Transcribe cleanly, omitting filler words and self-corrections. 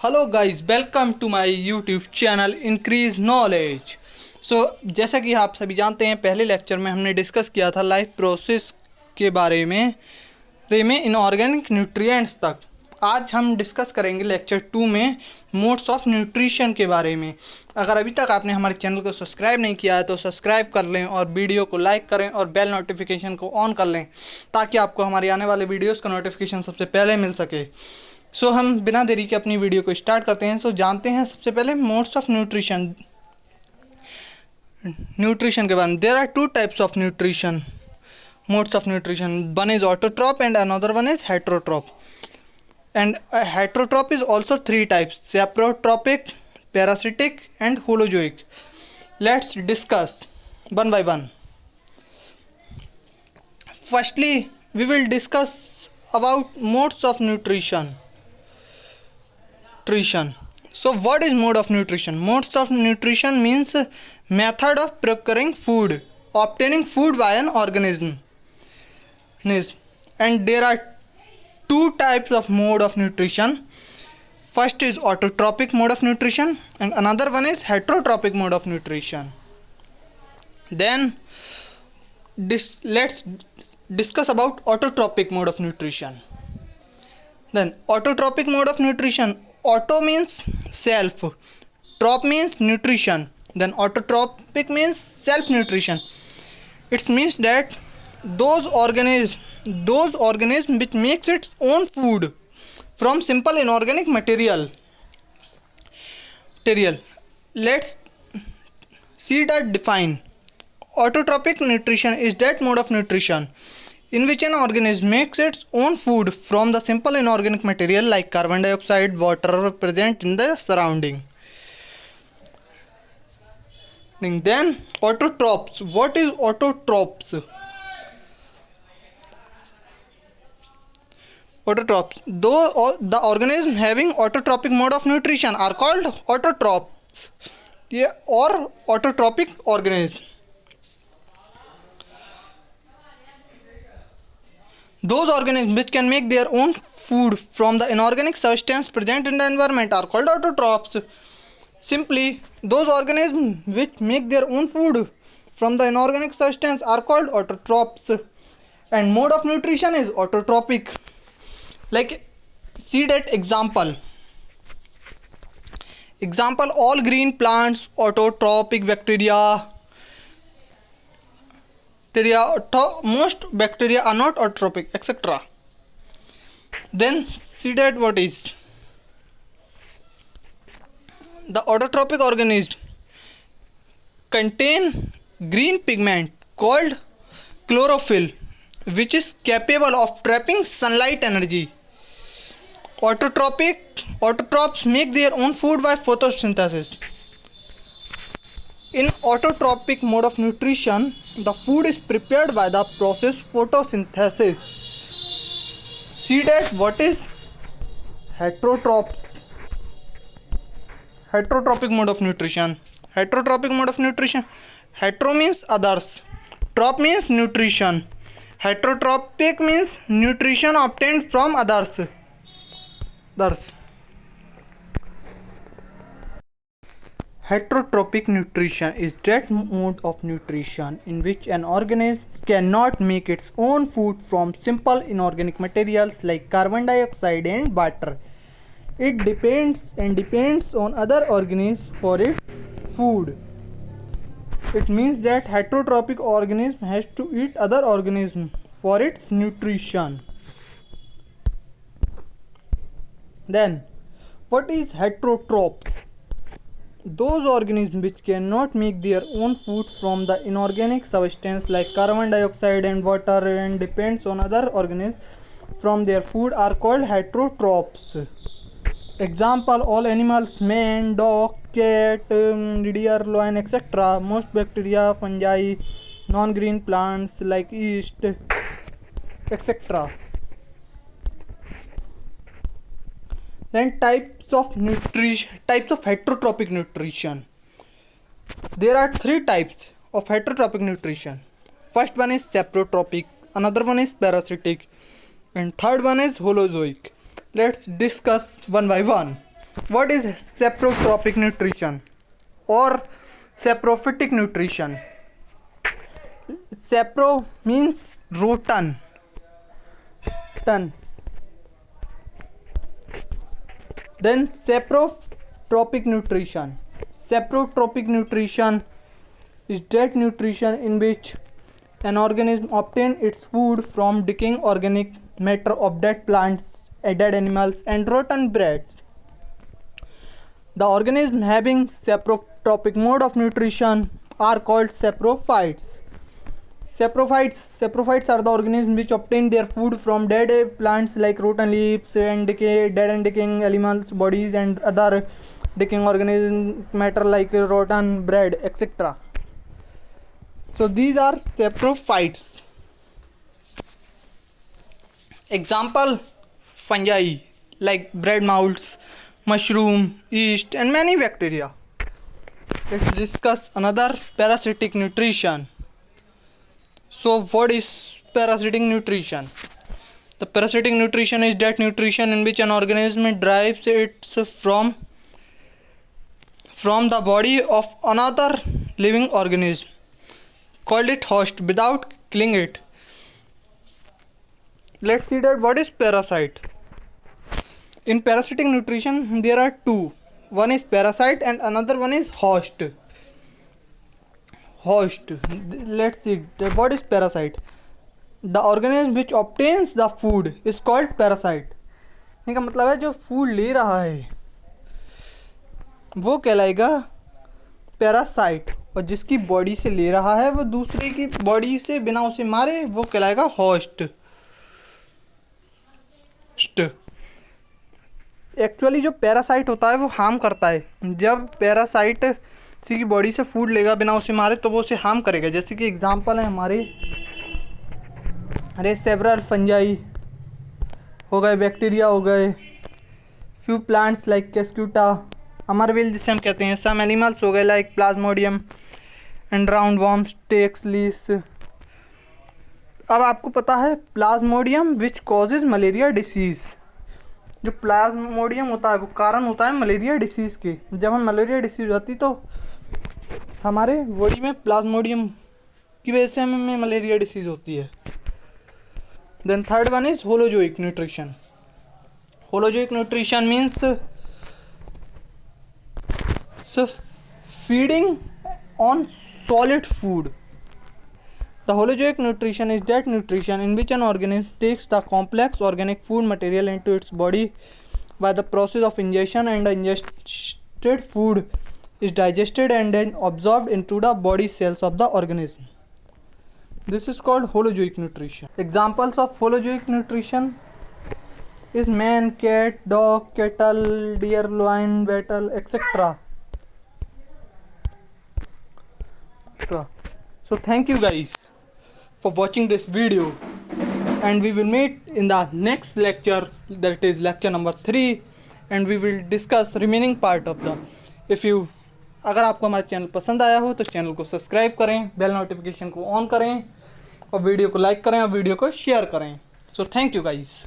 Hello guys, welcome to my YouTube channel increase knowledge. जैसा कि आप सभी जानते हैं, पहले लेक्चर में हमने डिस्कस किया था लाइफ प्रोसेस के बारे में इनऑर्गेनिक न्यूट्रिएंट्स तक। आज हम डिस्कस करेंगे लेक्चर 2 में मोड्स ऑफ न्यूट्रिशन के बारे में। अगर अभी तक आपने हमारे चैनल को सब्सक्राइब नहीं किया है तो सब्सक्राइब कर लें और वीडियो को लाइक करें और बेल नोटिफिकेशन को ऑन कर लें ताकि आपको हमारे आने वाले वीडियोज़ का नोटिफिकेशन सबसे पहले मिल सके। हम बिना देरी के अपनी वीडियो को स्टार्ट करते हैं। जानते हैं सबसे पहले मोड्स ऑफ न्यूट्रिशन के बारे में। There are two types of nutrition, modes of nutrition. One is autotroph and another one is heterotroph. And heterotroph is also three types: saprotrophic, parasitic and holozoic. Let's discuss one by one. Firstly we will discuss about modes of nutrition. So what is mode of nutrition? Modes of nutrition means method of procuring food, obtaining food by an organism. And there are two types of mode of nutrition. First is autotrophic mode of nutrition and another one is heterotrophic mode of nutrition. Then let's discuss about autotrophic mode of nutrition. Then autotrophic mode of nutrition. Auto means self, trop means nutrition, then autotrophic means self nutrition. It means that those organisms which makes its own food from simple inorganic material. Let's see that define. Autotrophic nutrition is that mode of nutrition in which an organism makes its own food from the simple inorganic material like carbon dioxide, water present in the surrounding. Then autotrophs. What is autotrophs? Though the organism having autotrophic mode of nutrition are called autotrophs or autotrophic organisms. Those organisms which can make their own food from the inorganic substance present in the environment are called autotrophs. Simply, those organisms which make their own food from the inorganic substance are called autotrophs. And mode of nutrition is autotrophic. Like, see that example. All green plants, autotrophic bacteria. Most bacteria are not autotrophic, etc. Then see that what is the autotrophic organism contain green pigment called chlorophyll, which is capable of trapping sunlight energy. Autotrophs make their own food by photosynthesis. In autotrophic mode of nutrition, the food is prepared by the process photosynthesis. See that what is heterotrophic mode of nutrition. Hetero means others, trop means nutrition. Heterotrophic means nutrition obtained from others. Heterotrophic nutrition is that mode of nutrition in which an organism cannot make its own food from simple inorganic materials like carbon dioxide and water. It depends on other organisms for its food. It means that heterotrophic organism has to eat other organisms for its nutrition. Then, what is heterotrophs? Those organisms which cannot make their own food from the inorganic substance like carbon dioxide and water and depends on other organisms from their food are called heterotrophs. Example: all animals, man, dog, cat, deer, lion, etc. Most bacteria, fungi, non-green plants like yeast, etc. Then types of heterotrophic nutrition. There are three types of heterotrophic nutrition. First one is saprotrophic, another one is parasitic, and third one is holozoic. Let's discuss one by one. What is saprotropic nutrition or saprophytic nutrition? Sapro means rotan, ton. Then saprotropic nutrition. Saprotropic nutrition is that nutrition in which an organism obtains its food from decaying organic matter of dead plants, dead animals, and rotten breads. The organisms having saprotropic mode of nutrition are called saprophytes. Saprophytes are the organisms which obtain their food from dead plants like rotten leaves and dead and decaying animals' bodies and other decaying organism matter like rotten bread, etc. So these are saprophytes. Example: fungi like bread molds, mushroom, yeast, and many bacteria. Let's discuss another parasitic nutrition. So what is parasitic nutrition? The parasitic nutrition is that nutrition in which an organism derives it from the body of another living organism, called it host, without killing it. Let's see that what is parasite. In parasitic nutrition there are two. One is parasite and another one is host. Let's see what is parasite. The organism which obtains the food is called parasite. इसका मतलब है जो food ले रहा है वो कहलाएगा parasite, और जिसकी बॉडी से ले रहा है वो दूसरे की बॉडी से बिना उसे मारे वो कहलाएगा होस्ट. एक्चुअली जो पैरासाइट होता है वो हार्म करता है. जब पैरासाइट किसी की बॉडी से फूड लेगा बिना उसे मारे तो वो उसे हार्म करेगा. जैसे कि एग्जांपल है हमारे सेवरल फंजाई हो गए, बैक्टीरिया हो गए, फ्यू प्लांट्स लाइक कैस्क्यूटा, अमरविल जिसे हम कहते हैं, सम एनिमल्स हो गए like plasmodium and round worms, ticks lice. अब आपको पता है plasmodium which causes malaria disease. जो प्लाज्मोडियम होता है वो कारण होता है मलेरिया डिसीज़ के. जब हम मलेरिया डिसीज़ होती तो हमारे बॉडी में प्लाज्मोडियम की वजह से हमें मलेरिया डिसीज़ होती है. Then third one is holozoic nutrition. Holozoic nutrition means feeding on solid food. The holozoic nutrition is that nutrition in which an organism takes the complex organic food material into its body by the process of ingestion, and the ingested food is digested and then absorbed into the body cells of the organism. This is called holozoic nutrition. Examples of holozoic nutrition is man, cat, dog, cattle, deer, lion, beetle, etc. So thank you guys for watching this video, and we will meet in the next lecture, that is lecture number 3, and we will discuss remaining part of the. अगर आपको हमारा channel पसंद आया हो तो channel को subscribe करें, bell notification को ऑन करें और वीडियो को लाइक करें और वीडियो को शेयर करें. So thank you guys.